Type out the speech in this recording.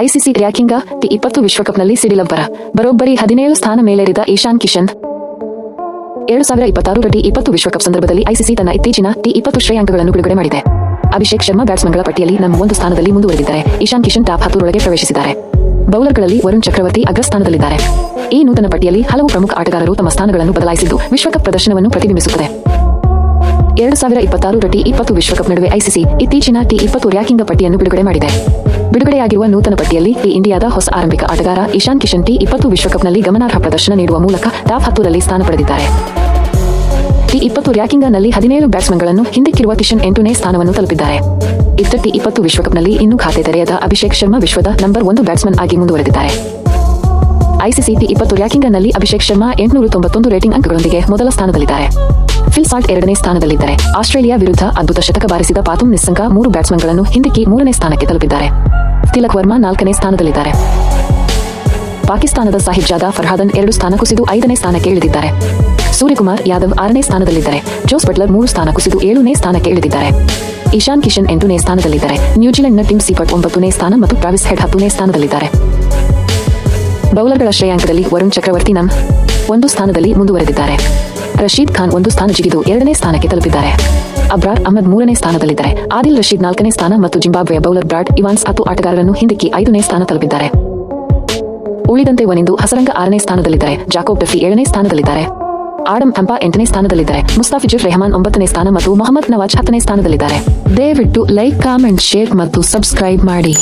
ICC ranking T20 ವಿಶ್ವಕಪ್ನಲ್ಲಿ ಸಿಡಿಲಬ್ಬರ ಬರೋಬ್ಬರಿ 17 ಸ್ಥಾನ ಮೇಲೇರಿದ ಇಶಾನ್ ಕಿಶನ್. 2026 ಟಿ20 ವಿಶ್ವಕಪ್ ಸಂದರ್ಭದಲ್ಲಿ ಐಸಿಸಿ ತನ್ನ ಇತ್ತೀಚಿನ ಟಿ20 ಶ್ರೇಯಾಂಕಗಳನ್ನು ಬಿಡುಗಡೆ ಮಾಡಿದೆ. ಅಭಿಷೇಕ್ ಶರ್ಮಾ ಬ್ಯಾಟ್ಸ್ಮನ್ಗಳ ಪಟ್ಟಿಯಲ್ಲಿ ನಂಬರ್ 1 ಸ್ಥಾನದಲ್ಲಿ ಮುಂದುವರೆದಿದ್ದಾರೆ. ಇಶಾನ್ ಕಿಶನ್ ಟಾಪ್ 10 ರೊಳಗೆ ಪ್ರವೇಶಿಸಿದ್ದಾರೆ. ಬೌಲರ್ಗಳಲ್ಲಿ ವರುಣ್ ಚಕ್ರವರ್ತಿ ಅಗ್ರಸ್ಥಾನದಲ್ಲಿದ್ದಾರೆ. ಈ ನೂತನ ಪಟ್ಟಿಯಲ್ಲಿ ಹಲವು ಪ್ರಮುಖ ಆಟಗಾರರು ತಮ್ಮ ಸ್ಥಾನಗಳನ್ನು ಬದಲಾಯಿಸಿದ್ದು ವಿಶ್ವಕಪ್ ಪ್ರದರ್ಶನವನ್ನು ಪ್ರತಿಬಿಂಬಿಸುತ್ತದೆ. 2026 ಟಿ20 ವಿಶ್ವಕಪ್ ನಡುವೆ ಐಸಿಸಿ ಇತ್ತೀಚಿನ ಟಿ20 ರ್ಯಾಂಕಿಂಗ್ ಪಟ್ಟಿಯನ್ನು ಬಿಡುಗಡೆ ಮಾಡಿದೆ. ಬಿಡುಗಡೆಯಾಗಿರುವ ನೂತನ ಪಟ್ಟಿಯಲ್ಲಿ ಇಂಡಿಯಾದ ಹೊಸ ಆರಂಭಿಕ ಆಟಗಾರ ಇಶಾನ್ ಕಿಶನ್ ಟಿ20 ವಿಶ್ವಕಪ್ನಲ್ಲಿ ಗಮನಾರ್ಹ ಪ್ರದರ್ಶನ ನೀಡುವ ಮೂಲಕ ಟಾಪ್ 10 ರಲ್ಲಿ ಸ್ಥಾನ ಪಡೆದಿದ್ದಾರೆ. ಟಿ20 ರ್ಯಾಂಕಿಂಗ್ನಲ್ಲಿ 17 ಬ್ಯಾಟ್ಸ್ಮನ್ಗಳನ್ನು ಹಿಂದಿಕ್ಕಿರುವ ಕಿಶನ್ 8ನೇ ಸ್ಥಾನವನ್ನು ತಲುಪಿದ್ದಾರೆ. ಇತ್ತ ಟಿ20 ವಿಶ್ವಕಪ್ನಲ್ಲಿ ಇನ್ನೂ ಖಾತೆ ತೆರೆಯದ ಅಭಿಷೇಕ್ ಶರ್ಮಾ ವಿಶ್ವದ ನಂಬರ್ 1 ಬ್ಯಾಟ್ಸ್ಮನ್ ಆಗಿ ಮುಂದುವರೆದಿದ್ದಾರೆ. ಐಸಿಸಿ ಟಿ20 ರ್ಯಾಂಕಿಂಗ್ನಲ್ಲಿ ಅಭಿಷೇಕ್ ಶರ್ಮಾ 891 ರೇಟಿಂಗ್ ಅಂಕಗಳೊಂದಿಗೆ ಮೊದಲ ಸ್ಥಾನದಲ್ಲಿದ್ದಾರೆ. ಫಿಲ್ ಸಾಲ್ಟ್ 2ನೇ ಸ್ಥಾನದಲ್ಲಿದ್ದಾರೆ. ಆಸ್ಟ್ರೇಲಿಯಾ ವಿರುದ್ಧ ಅದ್ಭುತ ಶತಕ ಬಾರಿಸಿದ ಪಾತುಮ್ ನಿಸ್ಸಂಕ 3 ಬ್ಯಾಟ್ಸ್ಮನ್ಗಳನ್ನು ಹಿಂದಿಕ್ಕಿ 3ನೇ ಸ್ಥಾನಕ್ಕೆ ತಲುಪಿದ್ದಾರೆ. ತಿಲಕ್ ವರ್ಮಾ 4ನೇ ಸ್ಥಾನದಲ್ಲಿದ್ದಾರೆ. ಪಾಕಿಸ್ತಾನದ ಸಾಹಿಬ್ ಜಾದಾ ಫರ್ಹಾದನ್ 2 ಸ್ಥಾನ ಕುಸಿದು 5ನೇ ಸ್ಥಾನಕ್ಕೆ ಇಳಿದಿದ್ದಾರೆ. ಸೂರ್ಯಕುಮಾರ್ ಯಾದವ್ 6ನೇ ಸ್ಥಾನದಲ್ಲಿದ್ದಾರೆ. ಜೋಸ್ ಬಟ್ಲರ್ 3 ಸ್ಥಾನ ಕುಸಿದು 7ನೇ ಸ್ಥಾನಕ್ಕೆ ಇಳಿದಿದ್ದಾರೆ. ಇಶಾನ್ ಕಿಶನ್ 8ನೇ ಸ್ಥಾನದಲ್ಲಿದ್ದಾರೆ. ನ್ಯೂಜಿಲೆಂಡ್ನ ಟಿಮ್ ಸೀಪರ್ಟ್ 9ನೇ ಸ್ಥಾನ ಮತ್ತು ಟ್ರಾವಿಸ್ ಹೆಡ್ 10ನೇ ಸ್ಥಾನದಲ್ಲಿದ್ದಾರೆ. ಬೌಲರ್ಗಳ ಶ್ರೇಯಾಂಕದಲ್ಲಿ ವರುಣ್ ಚಕ್ರವರ್ತಿ ನಂಬರ್ 1 ಸ್ಥಾನದಲ್ಲಿ ಮುಂದುವರೆದಿದ್ದಾರೆ. ರಶೀದ್ ಖಾನ್ 1 ಸ್ಥಾನ ಜಿಗಿದು 2ನೇ ಸ್ಥಾನಕ್ಕೆ ತಲುಪಿದ್ದಾರೆ. ಅಬ್ರಾರ್ ಅಹ್ಮದ್ 3ನೇ ಸ್ಥಾನದಲ್ಲಿದ್ದಾರೆ. ಆದಿಲ್ ರಶೀದ್ 4ನೇ ಸ್ಥಾನ ಮತ್ತು ಜಿಂಬಾಬ್ವೆಯ ಬೌಲರ್ ಬ್ರಾಡ್ ಇವಾನ್ಸ್ 10 ಆಟಗಾರರನ್ನು ಹಿಂದಿಕ್ಕಿ 5ನೇ ಸ್ಥಾನ ತಲುಪಿದ್ದಾರೆ. ಉಳಿದಂತೆ ವನಿಂದು ಹಸರಂಗ 6ನೇ ಸ್ಥಾನದಲ್ಲಿದ್ದಾರೆ. ಜಾಕೋಬ್ ಡಫಿ 7ನೇ ಸ್ಥಾನದಲ್ಲಿದ್ದಾರೆ. ಆಡಮ್ ಹಂಪಾ 8ನೇ ಸ್ಥಾನದಲ್ಲಿದ್ದಾರೆ. ಮುಸ್ತಾಫಿಜುರ್ ರೆಹಮಾನ್ 9ನೇ ಸ್ಥಾನ ಮತ್ತು ಮೊಹಮ್ಮದ್ ನವಾಜ್ 10ನೇ ಸ್ಥಾನದಲ್ಲಿದ್ದಾರೆ. ದಯವಿಟ್ಟು ಲೈಕ್, ಕಾಮೆಂಟ್, ಶೇರ್ ಮತ್ತು ಸಬ್ಸ್ಕ್ರೈಬ್ ಮಾಡಿ.